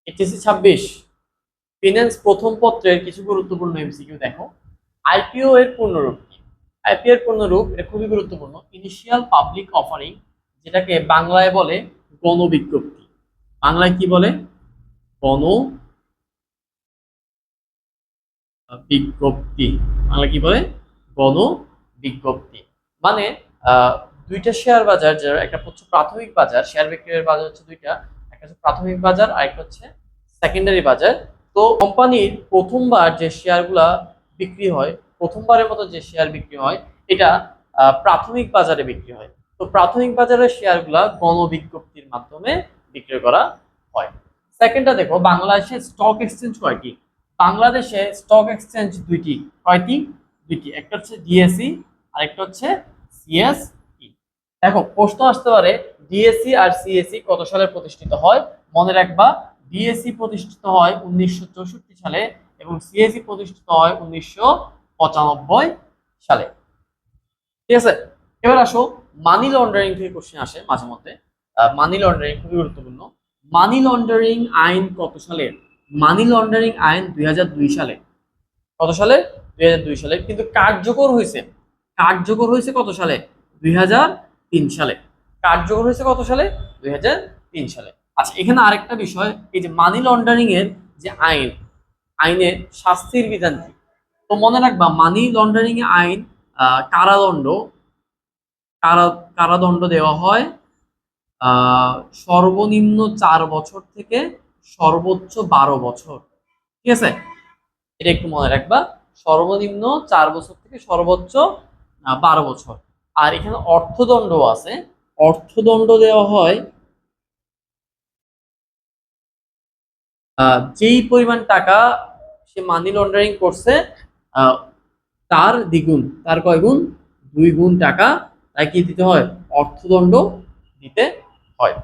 HSC 26 finance প্রথম পত্রের কিছু গুরুত্বপূর্ণ এমসিকিউ দেখো। আইপিও এর পূর্ণরূপ কি? আইপিও এর পূর্ণরূপ এটা খুবই গুরুত্বপূর্ণ। ইনিশিয়াল পাবলিক অফারিং, যেটাকে বাংলায় বলে গণবিজ্ঞপ্তি। বাংলায় কি বলে? গণবিজ্ঞপ্তি। বাংলা কি বলে? গণবিজ্ঞপ্তি। মানে দুইটা শেয়ার বাজার, যার একটা হচ্ছে প্রাথমিক বাজার, শেয়ার বিক্রয়ের বাজার হচ্ছে দুইটা, একটা হচ্ছে প্রাথমিক বাজার আর একটা হচ্ছে সেকেন্ডারি বাজার। তো কোম্পানির প্রথমবার যে শেয়ারগুলা বিক্রি হয়, প্রথমবারের মতো যে শেয়ার বিক্রি হয়, এটা প্রাথমিক বাজারে বিক্রি হয়। তো প্রাথমিক বাজারের শেয়ারগুলা গণবিজ্ঞপ্তির মাধ্যমে বিক্রি করা হয়। সেকেন্ডটা দেখো, বাংলাদেশে স্টক এক্সচেঞ্জ কয়টি? বাংলাদেশে স্টক এক্সচেঞ্জ দুইটি। কয়টি? দুইটি। একটা হচ্ছে ডিএসই আর একটা হচ্ছে সিএসই। দেখো প্রশ্ন আসতে পারে ডিএসই আর সিএসই কত সালে প্রতিষ্ঠিত হয়? মনে রাখবা, ডিএসই প্রতিষ্ঠিত হয় 1964 সালে এবং সিএসই প্রতিষ্ঠিত হয় 1995 সালে। ঠিক আছে, এবার আসো মানি লন্ডারিং থেকে কোশ্চেন আসে মাঝে মধ্যে। মানি লন্ডারিং খুবই গুরুত্বপূর্ণ। মানি লন্ডারিং আইন কত সালে? মানি লন্ডারিং আইন 2002 সালে। কত সালে? 2002 সালে। কিন্তু কার্যকর হয়েছে কত সালে? 2003 সালে। কার্যকর হয়েছে কত সালে? 2003 সালে। আচ্ছা, এখানে আরেকটা বিষয়, এই যে মানি লন্ডারিং এর যে আইনের শাস্তির বিধান কি? তো মনে রাখবা, মানি লন্ডারিং এর আইন কারাদণ্ড কারাদণ্ড দেওয়া হয় সর্বনিম্ন 4 বছর থেকে সর্বোচ্চ 12 বছর। ঠিক আছে, এটা একটু মনে রাখবা, সর্বনিম্ন 4 বছর থেকে সর্বোচ্চ 12 বছর। আর এখানে অর্থদণ্ড আছে, অর্থদণ্ড দেওয়া হয় যেই পরিমাণ টাকা সে মানি লন্ডারিং করছে তার দ্বিগুণ, তার কয় গুণ? 2 গুণ টাকা তাই কি দিতে হয়? অর্থদণ্ড দিতে হয়।